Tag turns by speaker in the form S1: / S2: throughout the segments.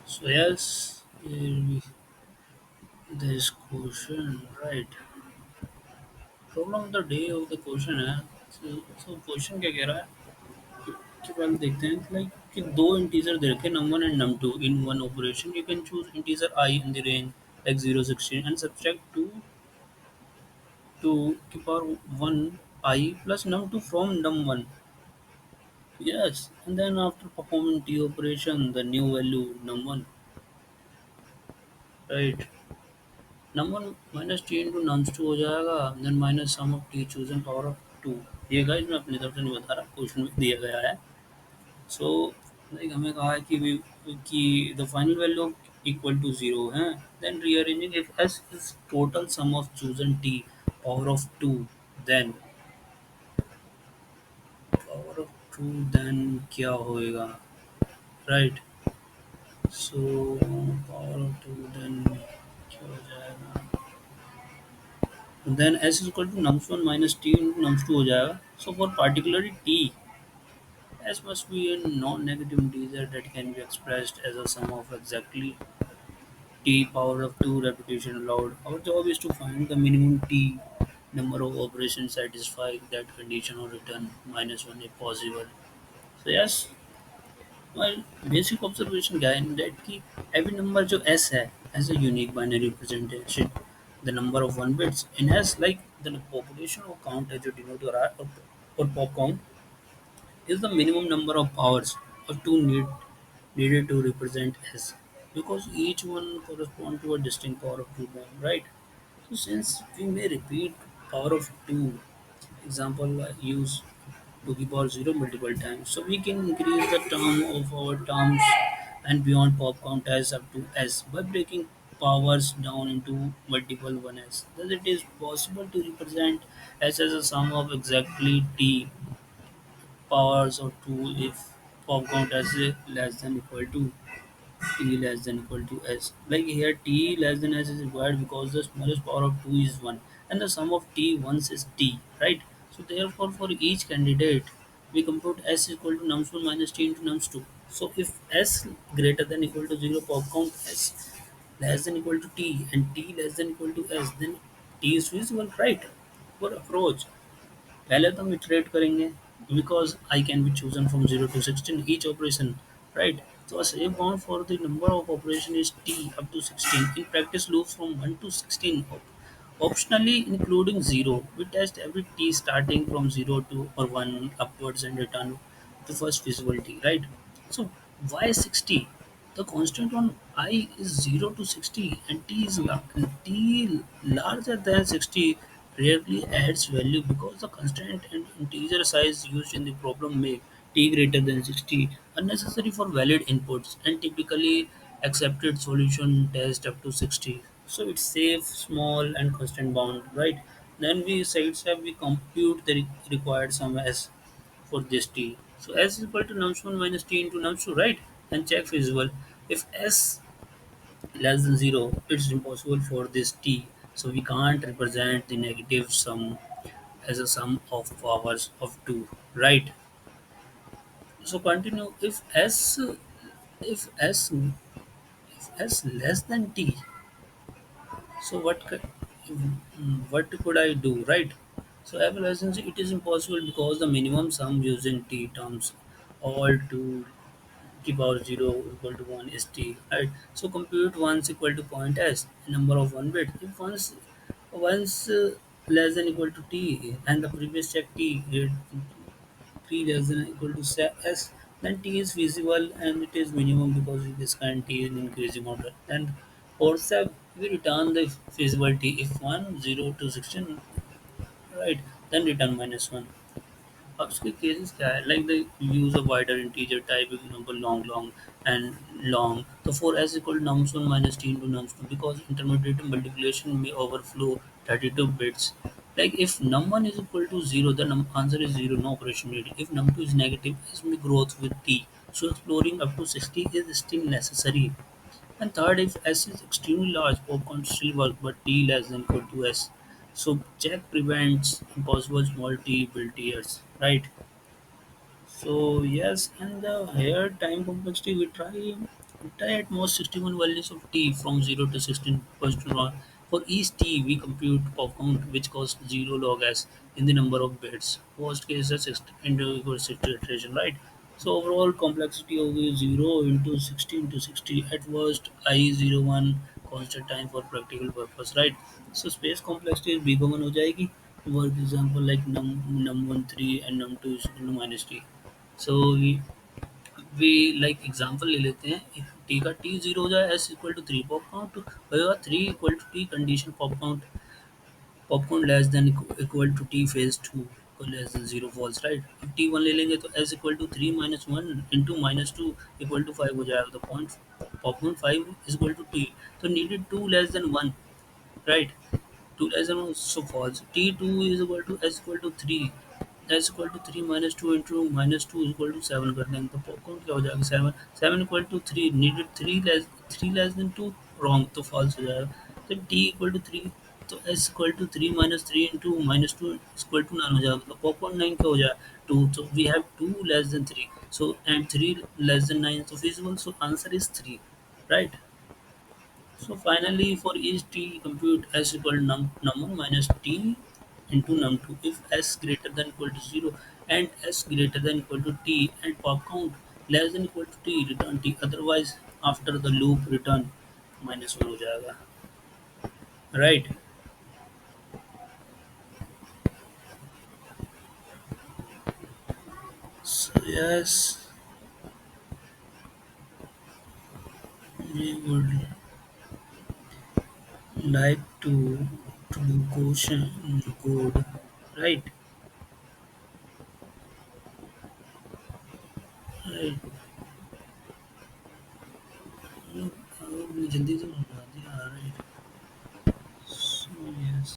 S1: So yes, this question, right? Prolong the day of the question है. So question क्या कह रहा है कि पहले देखते हैं like कि दो इंटीजर दे रखे num1 and num2 in one operation you can choose integer I in the range like 0 16 and subtract 2 to power 1 I plus num2 from num1. Yes, and then after performing t operation the new value num1, right? Number minus t into nums two हो जाएगा then minus sum of t chosen power of two. ये guys मैं अपनी तरफ से नहीं बता रहा, क्वेश्चन में दिया गया है. सो लाइक हमें कहा है कि the final value of equal to zero है. Then rearranging if S is total sum of chosen T power of two, then power of two then क्या होएगा, right? So power of two then क्या हो जाएगा, then s is equal to nums1 minus t into nums2 हो जाएगा. So for particularly t, s must be a non-negative integer that can be expressed as a sum of exactly t power of 2 repetition allowed. Our job is to find the minimum t number of operations satisfy that condition or return minus 1 if possible. So yes, well, basic observation क्या है that कि every number जो s है has a unique binary representation. The number of one bits in s like the population or count as a denominator or pop count is the minimum number of powers or two needed to represent s because each one correspond to a distinct power of two term, right? So since we may repeat power of two, example use to the power 0 multiple times. So we can increase the term of our terms and beyond pop count as up to s by breaking powers down into multiple one s. Thus it is possible to represent s as a sum of exactly t powers of 2 if pop count as less than equal to t less than equal to s. Like here t less than s is required because the smallest power of 2 is 1 and the sum of t once is t, right? So therefore for each candidate we compute s equal to nums1 minus t into nums2. So if s greater than equal to 0 pop count s less than equal to t and t less than equal to s, then t is feasible, right? For approach पहले तो हम iterate करेंगे because I can be chosen from 0 to 16 each operation, right? So a safe bound for the number of operation is t up to 16. In practice loops from 1 to 16 optionally including 0. We test every t starting from 0 to or 1 upwards and return to first feasibility, right? So why 60? The constant on I is 0 to 60 and t larger than 60 rarely adds value because the constant and integer size used in the problem make t greater than 60 unnecessary for valid inputs and typically accepted solution test up to 60. So it's safe, small and constant bound, right? Then we side step we compute the required sum s for this t. So s is equal to nums1 minus t into nums2, right? And check feasible. If s less than 0, it's impossible for this t. So we can't represent the negative sum as a sum of powers of 2, right? So continue. If s less than t, so what could I do, right? So evaluation it is impossible because the minimum sum using t terms all to t power 0 equal to 1 is t, right? So compute once equal to point s number of one bit. If once less than equal to t and the previous check t less than equal to s, then t is feasible and it is minimum because this kind t is in increasing order. And for step we return the feasibility if 1 0 to 16, right? Then return minus 1. अब उसके cases क्या है like the use of wider integer type example long long and long. तो for S equal nums 1 minus t into nums 2 because intermediate multiplication may overflow 32 bits. Like if num1 is equal to 0, the answer is 0, no operation needed. If num2 is negative, s may growth with t. So exploring up to 60 is still necessary. And third, if S is extremely large, popcorn still work, but T less than equal to S. So check prevents impossible small T built years, right? So yes, and the here time complexity we try Try at most 61 values of t from 0 to 16 equals to 1. For each t, we compute pop count which costs 0 log s in the number of bits. Worst case is into 60 iteration, right? So overall complexity of the 0 into 60 into 60 at worst I01 constant time for practical purpose, right? So space complexity is bigger one हो जाएगी. For example, like num1 3 and num2 is equal to minus t. So we like example ले लेते हैं. If t का t 0 हो जाए s equal to 3 pop count होगा 3 equal to t condition pop count less than equal to t phase 2 को less than 0 false, right. अब t 1 ले लेंगे तो s equal to 3 minus 1 into minus 2 equal to 5 हो जाएगा. तो point pop count 5 is equal to t. तो needed 2 less than 1, right? 2 less than 1, so false. T2 is equal to s equal to 3. S equal to 3 minus 2 into minus 2 is equal to 7 कर देंगे तो popcorn क्या हो जाएगा 7. 7 equal to 3 needed 3 less than 2 wrong तो false हो जाएगा. तो t equal to 3 तो s equal to 3 minus 3 into minus 2 is equal to 9 हो जाएगा. तो पॉपकॉर्न 9 क्या हो जाएगा 2. So we have 2 less than 3, so and 3 less than 9 so feasible, so answer is 3, right? So finally, for each t, compute s equal to num1 minus t into num2 if s greater than equal to 0 and s greater than equal to t and pop count less than equal to t, return t. Otherwise, after the loop, return minus 1 हो जाएगा, right? So yes, we would like to do question code, right? Right. जल्दी से बता दिया, right? So yes.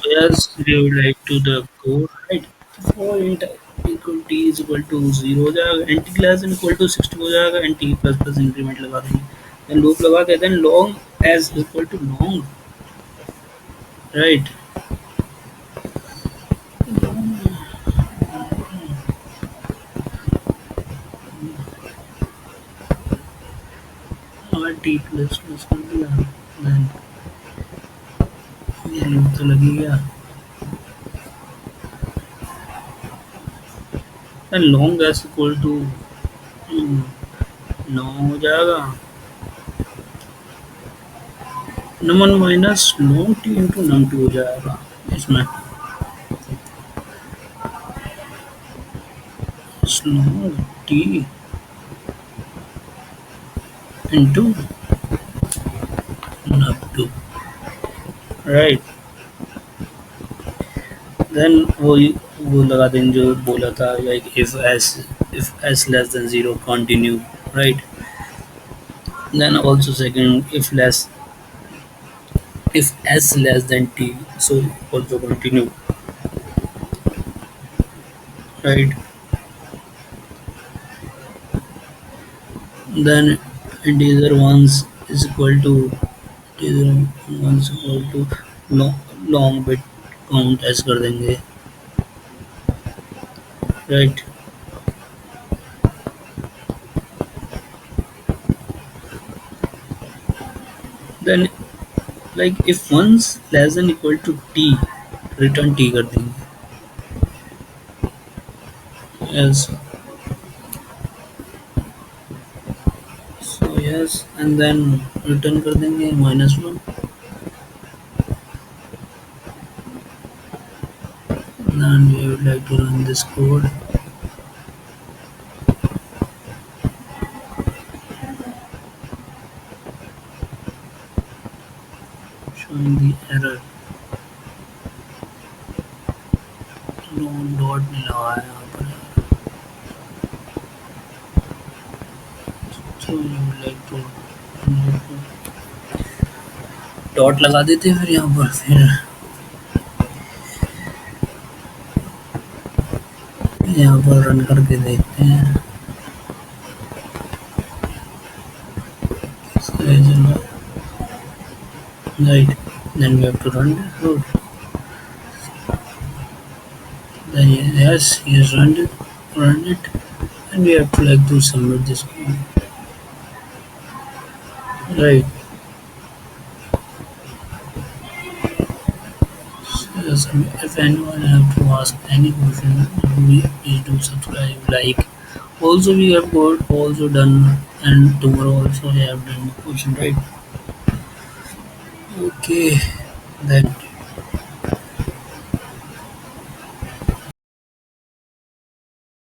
S1: Yes, we would like to the code, right? For int equal t is equal to 0 हो जाएगा, nt class equal to 60 हो जाएगा, and t plus plus increment लगा देंगे, then loop लगा के then long as equal to long, right? और t plus plus कर दिया, then ये loop तो लग ही गया, then long as equal to 9 हो जाएगा, num1 minus long t into num2 हो जाएगा इसमें, long t into num2, right? Then वो लगा देंगे जो बोला था, like if s less than 0 continue, right? Then also second, if s less than t, so also continue, right? Then integer ones is equal to integer ones equal to long, long bit count ऐसे कर देंगे, right? Then like if one's less than equal to t, return t कर देंगे, yes. So yes, and then return कर देंगे -1. And we would like to run this code, showing the error. Dot नहीं लगा है यहाँ पर, so you would like to dot लगा देते हैं फिर यहाँ पर, फिर यहाँ पर रन करके देखते हैं। Right, then we have to run the code. Then yes, he has run it, and we have to like to submit this code. Right. So, yes, if anyone have to ask any question, please do subscribe, like. Also, we have got also done, and tomorrow also we have done the question, right? Okay, then.